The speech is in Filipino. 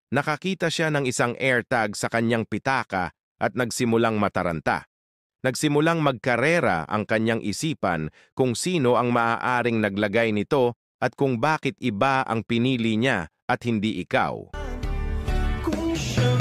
Nakakita siya ng isang AirTag sa kanyang pitaka at nagsimulang mataranta. Nagsimulang magkarera ang kanyang isipan kung sino ang maaaring naglagay nito at kung bakit iba ang pinili niya at hindi ikaw. Kung siya